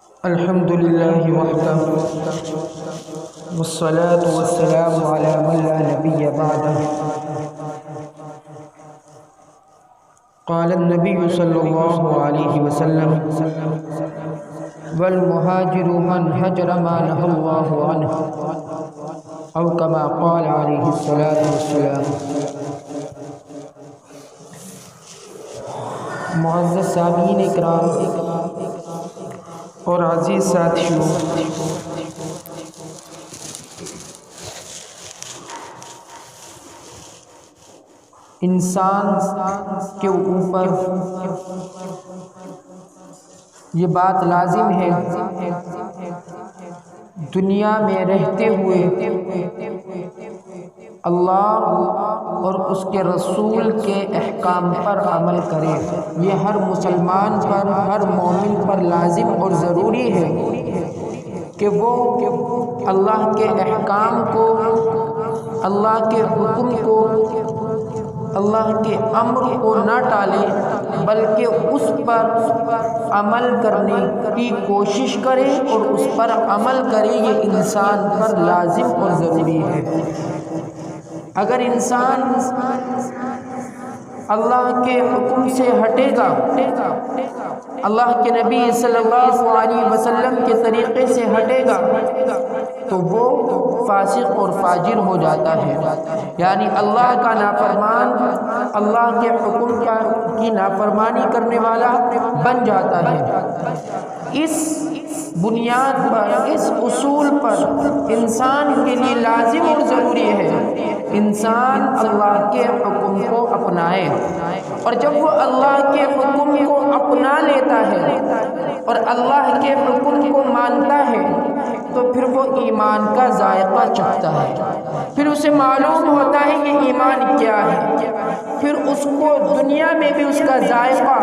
الحمد لله وحده والصلاة والسلام على من لا نبي بعده. قال النبي صلى الله عليه وسلم: والمهاجر من هجر ما نهى الله عنه، أو كما قال عليه الصلاة والسلام. معزز سامعین اکرام اور عزیز ساتھیوں، انسان کے اوپر یہ بات لازم ہے دنیا میں رہتے ہوئے اللہ اور اس کے رسول کے احکام پر عمل کرے. یہ ہر مسلمان پر، ہر مومن پر لازم اور ضروری ہے کہ وہ اللہ کے احکام کو، اللہ کے حکم کو، اللہ کے امر کو نہ ٹالے، بلکہ اس پر عمل کرنے کی کوشش کرے اور اس پر عمل کرے. یہ انسان پر لازم اور ضروری ہے. اگر انسان اللہ کے حکم سے ہٹے گا، اللہ کے نبی صلی اللہ علیہ وسلم کے طریقے سے ہٹے گا، تو وہ فاسق اور فاجر ہو جاتا ہے. یعنی اللہ کا نافرمان، اللہ کے حکم کی نافرمانی کرنے والا بن جاتا ہے. اس بنیاد پر، اس اصول پر انسان کے لیے لازم اور ضروری ہے انسان اللہ کے حکم کو اپنائے. اور جب وہ اللہ کے حکم کو اپنا لیتا ہے اور اللہ کے حکم کو مانتا ہے تو پھر وہ ایمان کا ذائقہ چکھتا ہے. پھر اسے معلوم ہوتا ہے کہ ایمان کیا ہے. پھر اس کو دنیا میں بھی اس کا ذائقہ،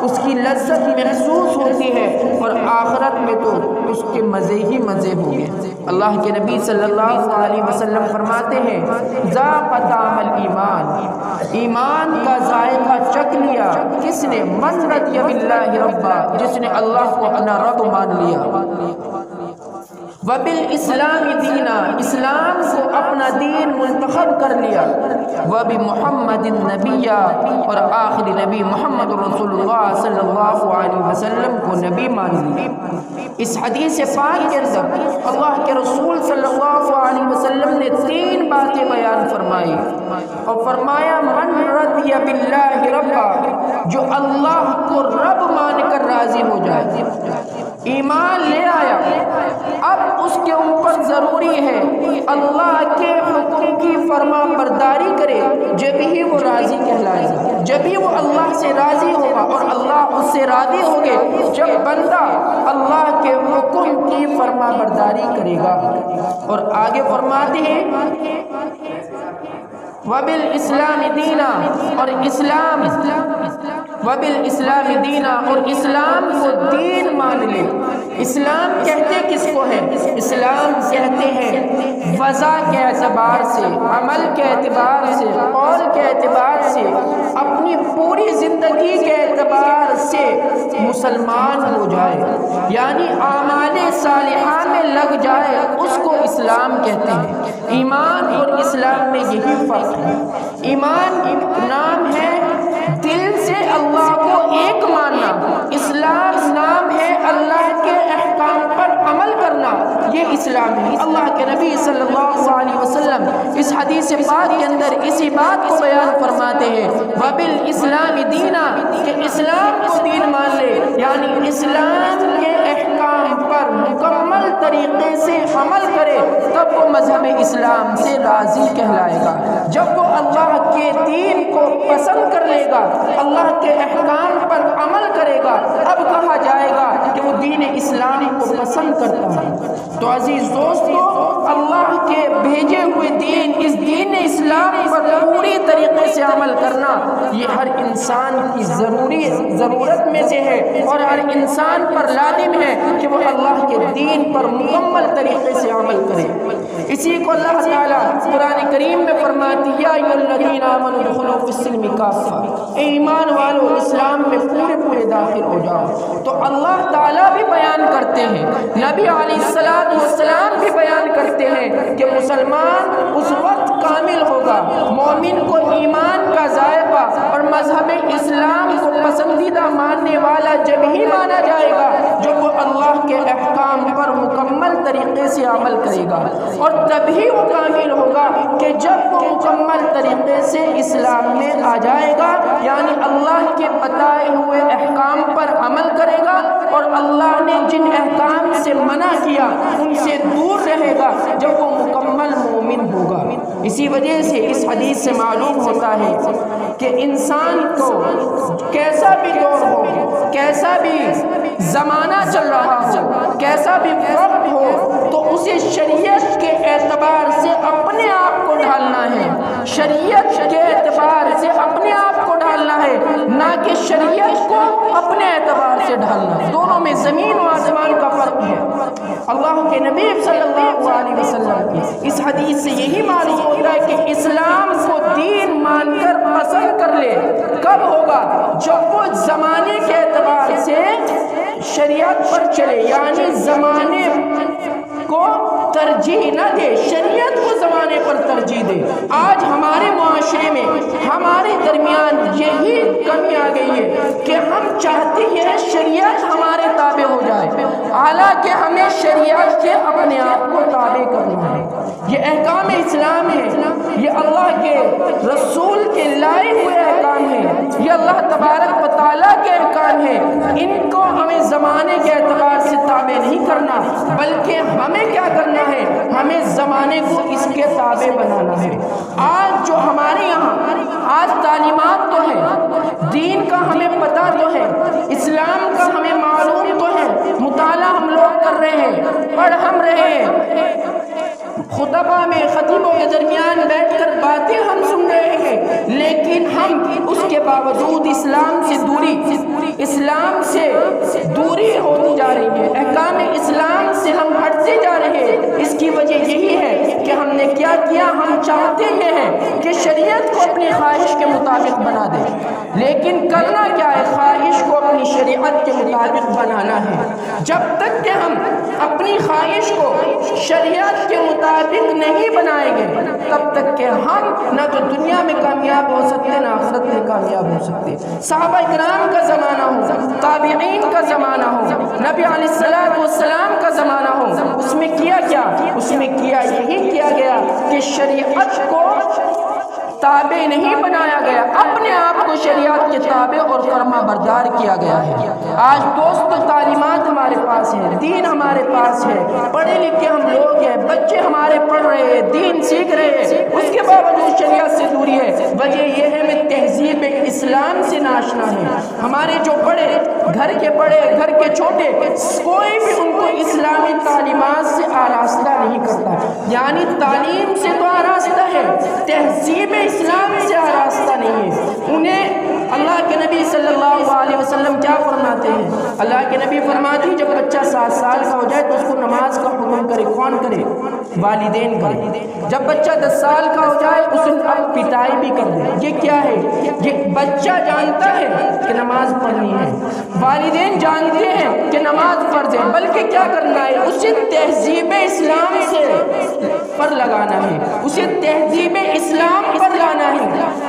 اس کی لذت محسوس ہوتی ہے، اور آخرت میں تو اس کے مزے ہی مزے ہوں گے. اللہ کے نبی صلی اللہ علیہ وسلم فرماتے ہیں: ذاق طعم الایمان، ایمان کا ذائقہ چکھ لیا کس نے؟ من رضی باللہ ربا، جس نے اللہ کو اپنا رب مان لیا. وبالاسلام دینا، اسلام کو اپنا دین منتخب کر لیا. وبمحمد النبی، اور آخری نبی محمد رسول اللہ صلی اللہ علیہ وسلم کو نبی مان لیا. اس حدیث پاک کے اندر اللہ کے رسول صلی اللہ علیہ وسلم نے 3 باتیں بیان فرمائی اور فرمایا: من رضی باللہ ربا، جو اللہ کو رب مان کر راضی ہو جائے، ایمان لے آیا. اب اس کے اوپر ضروری ہے اللہ کے حکم کی فرما برداری کرے، جب ہی وہ راضی کہلائے گا، جب ہی وہ اللہ سے راضی ہوگا اور اللہ اس سے راضی ہوگے جب بندہ اللہ کے حکم کی فرما برداری کرے گا. اور آگے فرماتے ہیں: وبالاسلام دینا، اور اسلام، وبالاسلام دینا، اور اسلام کو دین مان لے. اسلام کہتے کس کو ہے؟ اسلام کہتے ہیں وضع کے اعتبار سے، عمل کے اعتبار سے، قول کے اعتبار سے، اپنی پوری زندگی کے اعتبار سے مسلمان ہو جائے، یعنی اعمال صالحہ میں لگ جائے، اس کو اسلام کہتے ہیں. ایمان اور اسلام میں یہی فرق ہے. ایمان نام ہے دل سے اللہ کو ایک ماننا، اسلام نام ہے اللہ کے احکام پر عمل کرنا. یہ اسلام ہے. اللہ کے نبی صلی اللہ علیہ وسلم اس حدیث پاک کے اندر اسی بات کو بیان فرماتے ہیں: وبالاسلام دینا، کہ اسلام کو دین مان لے، یعنی اسلام کے احکام پر مکمل طریقے سے عمل کرے، تب وہ مذہب اسلام سے راضی کہلائے گا. جب وہ اللہ کے دین کو پسند کر لے گا، اللہ کے احکام پر عمل کرے گا، اب کہا جائے گا کہ وہ دین اسلام کو پسند کرتا ہے. تو عزیز دوستو، اللہ کے بھیجے ہوئے دین، اس دین اسلام پر پوری طریقے سے عمل کرنا یہ ہر انسان کی ضرورت میں سے ہے، اور ہر انسان پر لازم ہے کہ وہ اللہ کے دین پر مکمل طریقے سے عمل کرے۔ اسی کو اللہ تعالیٰ قرآن کریم میں فرماتی ہے، یا ایھا الذین آمنوا ادخلوا فی السلم کافہ، اے ایمان والو اسلام میں پورے داخل ہو جاؤ۔ تو اللہ تعالیٰ بھی بیان کرتے ہیں، نبی علیہ السلام بھی بیان کرتے ہیں کہ مسلمان اس وقت کامل ہوگا، مومن کو ایمان کا ذائقہ اور مذہب اسلام کو پسندیدہ ماننے والا جب ہی مانا جائے گا جب وہ اللہ کے احکام پر مکمل طریقے سے عمل کرے گا، اور تبھی وہ کامل ہوگا کہ جب وہ مکمل طریقے سے اسلام میں آ جائے گا، یعنی اللہ کے بتائے ہوئے احکام پر عمل کرے گا اور اللہ نے جن احکام سے منع کیا ان سے دور رہے گا جب وہ مکمل مومن ہوگا۔ اسی وجہ سے اس حدیث سے معلوم ہوتا ہے کہ انسان کو کیسا بھی دور ہو، کیسا بھی زمانہ چل رہا ہو، کیسا بھی وقت ہو، تو اسے شریعت کے اعتبار سے اپنے آپ کو ڈھالنا ہے، شریعت کے اعتبار سے اپنے آپ کو ڈھالنا ہے، نہ کہ شریعت کو اپنے اعتبار سے ڈھالنا ہے۔ دونوں میں زمین و آسمان کا فرق ہے۔ اللہ کے نبی صلی اللہ علیہ وسلم کی اس حدیث سے یہی معلوم ہوتا ہے کہ اسلام کو دین مان کر پسند کر لے کب ہوگا؟ جب وہ زمانے کے اعتبار سے شریعت پر چلے، یعنی زمانے کو ترجیح نہ دے، شریعت کو زمانے پر ترجیح دے۔ آج ہمارے معاشرے میں ہمارے درمیان یہی کمی آ گئی ہے کہ ہم چاہتے ہیں شریعت ہمارے تابع ہو جائے، حالانکہ ہمیں شریعت سے اپنے آپ کو تابع کرنا ہے۔ یہ احکام اسلام ہے، یہ اللہ کے رسول کے لائے ہوئے احکام ہیں، یہ اللہ تبارک و تعالیٰ کے احکام ہیں۔ ان کو ہمیں زمانے کے اعتبار سے تابع نہیں کرنا، بلکہ ہمیں کیا کرنا ہے؟ ہمیں زمانے کو اس کے تابع بنانا ہے۔ آج جو ہمارے یہاں آج تعلیمات تو ہے، دین کا ہمیں پتہ تو ہے، اسلام کا ہمیں معلوم تو ہے، مطالعہ ہم لوگ کر رہے ہیں، پڑھ ہم رہے ہیں، خطبہ میں خطیبوں کے درمیان بیٹھ کر باتیں ہم سن رہے ہیں، لیکن ہم اس کے باوجود اسلام سے دوری ہوتی جا رہی ہے، احکام اسلام سے ہم ہٹتے جا رہے ہیں۔ اس کی وجہ یہی ہے کہ ہم نے کیا کیا؟ ہم چاہتے یہ ہیں کہ شریعت کو اپنی خواہش کے مطابق بنا دے، لیکن کرنا کیا ہے؟ خواہش کو اپنی شریعت کے مطابق بنانا ہے۔ جب تک کہ ہم اپنی خواہش کو شریعت کے مطابق نہیں بنائیں گے تب تک کہ ہم نہ تو دنیا میں کامیاب ہو سکتے نہ آخرت میں کامیاب ہو سکتے۔ صحابہ کرام کا زمانہ ہو، تابعین کا زمانہ ہو، نبی علیہ السلام کا زمانہ ہو، اس میں کیا یہی کیا گیا کہ شریعت کو تابع نہیں بنایا گیا، اپنے آپ کو شریعت کے تابع اور فرما بردار کیا گیا ہے۔ آج دوست تعلیمات ہمارے پاس ہیں، دین ہمارے پاس ہے، پڑھے لکھے ہم لوگ ہیں، بچے ہمارے پڑھ رہے ہیں، دین سیکھ رہے ہیں، اس کے باوجود شریعت سے دوری ہے۔ وجہ یہ ہے ہمیں تہذیب اسلام سے ناشنا ہے۔ ہمارے جو بڑے گھر کے چھوٹے، کوئی بھی ان کو اسلامی تعلیمات سے آراستہ نہیں کرتا، یعنی تعلیم سے تو آراستہ ہے، تہذیب اسلام سے آراستہ نہیں ہے۔ انہیں اللہ کے نبی صلی اللہ علیہ وسلم کیا فرماتے ہیں؟ اللہ کے نبی فرماتے ہیں جب بچہ 7 سال کا ہو جائے تو اس کو نماز کا حکم کرے۔ کون کرے؟ والدین کرے۔ جب بچہ 10 سال کا ہو جائے اسے اب پٹائی بھی کر دے۔ یہ کیا ہے؟ یہ بچہ جانتا ہے کہ نماز پڑھنی ہے، والدین جانتے ہیں کہ نماز فرض ہے، بلکہ کیا کرنا ہے؟ اسے تہذیب اسلام سے پر لگانا ہے، اسے تہذیب اسلام پر لانا ہے،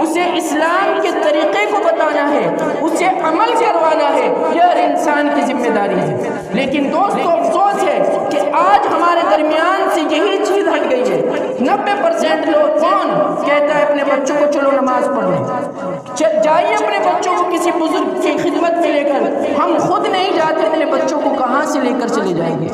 اسے اسلام کے طریقے کو بتانا ہے، اسے عمل کروانا ہے۔ یہ ہر انسان کی ذمہ داری ہے۔ لیکن دوستو افسوس ہے کہ آج ہمارے درمیان سے یہی چیز ہٹ گئی ہے۔ 90% لوگ کون کہتا ہے اپنے بچوں کو چلو نماز پڑھیں، جائیے اپنے بچوں کو کسی بزرگ کی خدمت میں لے کر، ہم خود نہیں جاتے اپنے بچوں کو کہاں سے لے کر چلے جائیں گے؟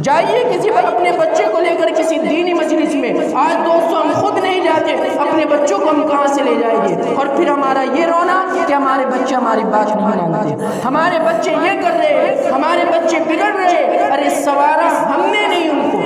جائیے کسی وقت اپنے بچے کو لے کر کسی دینی مجلس میں، آج دوستو ہم خود نہیں جاتے، اپنے بچوں کو ہم کہاں سے لے جائیں گے؟ اور پھر ہمارا یہ رونا کہ ہمارے بچے ہماری بات نہیں مانتے، ہمارے بچے یہ کر رہے ہیں، ہمارے بچے بگڑ رہے ہیں۔ ارے سوارا ہم نے نہیں ان کو،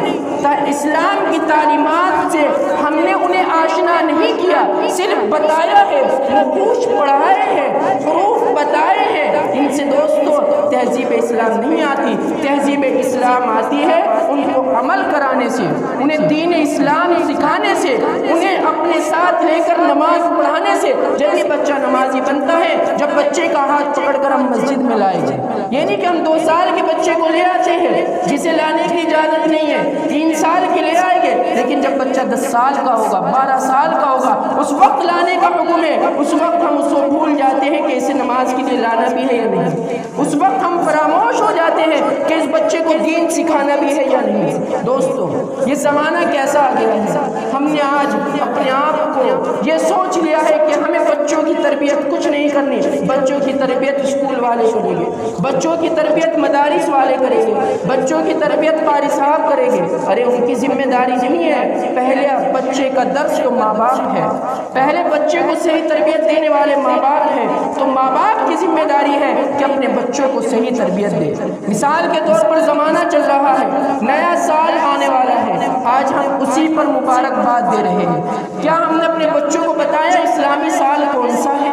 اسلام کی تعلیمات سے ہم نے انہیں آشنا نہیں کیا، صرف بتایا ہے، نقوش پڑھائے ہیں، حروف بتائے ہیں، ان سے دوستو تہذیب اسلام نہیں آتی۔ تہذیب اسلام آتی ہے ان کو عمل کرانے سے، انہیں دین اسلام سکھانے سے، انہیں اپنے ساتھ لے کر نماز پڑھانے سے۔ جب یہ بچہ نمازی بنتا ہے، جب بچے کا ہاتھ پکڑ کر ہم مسجد میں لائے جائیں، یہ نہیں کہ ہم 2 سال کے بچے کو لے آتے ہیں جسے لانے کی اجازت نہیں ہے، 3 سال کے لے آئیں گے، لیکن جب بچہ 10 سال کا ہوگا، 12 سال کا ہوگا، اس وقت لانے کا حکم ہے۔ اس وقت ہم اس کو بھول جاتے ہیں کہ اسے نماز کے لیے لانا بھی ہے یا نہیں، اس وقت ہم فراموش ہو جاتے ہیں کہ اس بچے کو دین سکھانا بھی ہے یا نہیں۔ دوستو یہ زمانہ کیسا آ گیا ہے، ہم نے آج اپنے آپ کو یہ سوچ لیا ہے کہ ہمیں بچوں کی تربیت کچھ نہیں کرنی، بچوں کی تربیت اسکول والے کریں گے، بچوں کی تربیت مدارس والے کریں گے، بچوں کی تربیت قاری صاحب کریں گے۔ ارے ان کی ذمہ داری نہیں ہے، پہلے بچے کا درس تو ماں باپ ہے، پہلے بچے کو صحیح تربیت دینے والے ماں باپ ہیں، تو ماں باپ کی ذمہ داری ہے کہ اپنے بچوں کو صحیح تربیت دے۔ مثال کے طور پر زمانہ چل رہا ہے، نیا سال آنے والا ہے، آج ہم اسی پر مبارکباد دے رہے ہیں۔ کیا ہم نے اپنے بچوں کو بتایا اسلامی سال کون سا ہے؟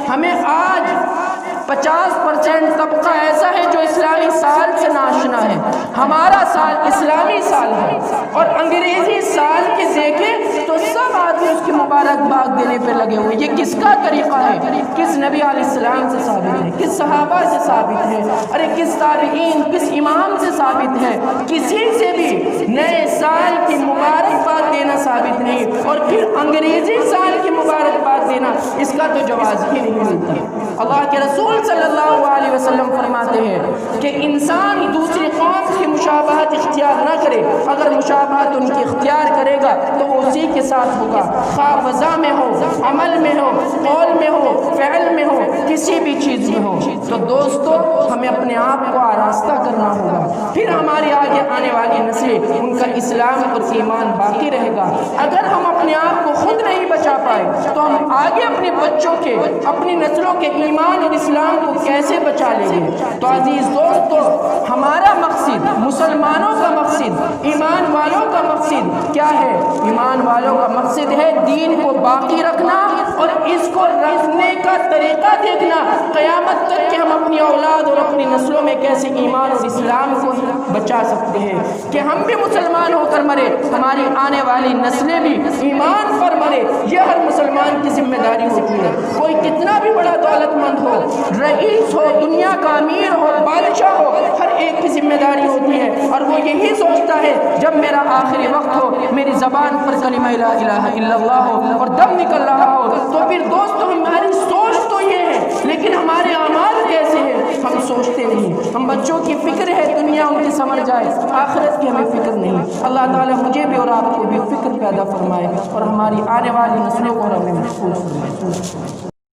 ہمیں آج 50% طبقہ ایسا ہے جو اسلامی سال سے ناشنا ہے۔ ہمارا سال اسلامی سال ہے، اور انگریزی سال کے دیکھیں تو سب آدمی اس کی مبارکباد دینے پہ لگے ہوئے۔ یہ کس کا طریقہ ہے؟ کس نبی علیہ السلام سے ثابت ہے؟ کس صحابہ سے ثابت ہے؟ ارے کس تابعین، کس امام سے ثابت ہے؟ کسی سے بھی نئے سال کی مبارکباد دینا ثابت نہیں، اور پھر انگریزی سال کی مبارکباد دینا، اس کا تو جواز ہی نہیں ملتا۔ اللہ کے رسول صلی اللہ علیہ وسلم فرماتے ہیں کہ انسان دوسری قوم کی مشابہت اختیار نہ کرے، اگر مشابہت ان کی اختیار کرے گا تو وہ اسی کے ساتھ ہوگا، خواہ وضع میں ہو، عمل میں ہو، قول میں ہو، فعل میں ہو، کسی بھی چیز میں ہو۔ تو دوستو ہمیں اپنے آپ کو آراستہ کرنا ہوگا، پھر ہماری آگے آنے والی نسلیں ان کا اسلام اور ایمان باقی رہے گا۔ اگر ہم اپنے آپ کو خود نہیں بچا پائے تو ہم آگے اپنے بچوں کے، اپنی نسلوں کے ایمان اور اسلام کو کیسے بچا لیں گے؟ تو عزیز دوستو ہمارا مقصد، مسلمانوں کا مقصد، ایمان والوں کا مقصد کیا ہے؟ ایمان والوں کا مقصد ہے دین کو باقی رکھنا، اور اس کو رکھنے کا طریقہ دیکھنا قیامت تک کہ ہم اپنی اولاد اور اپنی نسلوں میں کیسے ایمان اور اسلام کو بچا سکتے ہیں، کہ ہم بھی مسلمان ہو کر مرے، ہماری آنے والی نسلیں بھی ایمان پر مرے۔ یہ ہر مسلمان کی ذمہ داری ہوتی ہے۔ کوئی کتنا بھی بڑا دولت مند ہو، رئیس ہو، دنیا کا امیر ہو، بادشاہ ہو، ہر ایک کی ذمہ داری ہوتی ہے، اور وہ یہی سوچتا ہے جب میرا آخری وقت ہو، میری زبان پر کلمہ لا الہ الا اللہ ہو اور دم نکل رہا ہو، تو پھر دوستو ہماری سوچ تو یہ ہے، لیکن ہمارے اعمال کیسے ہیں ہم سوچتے نہیں۔ ہم بچوں کی فکر ہے دنیا ان کی سمجھ جائے، آخرت کی ہمیں فکر نہیں۔ اللہ تعالیٰ مجھے بھی اور آپ کو بھی فکر پیدا فرمائے، اور ہماری آنے والی نسلوں کو ہمیں محفوظ فرمائے۔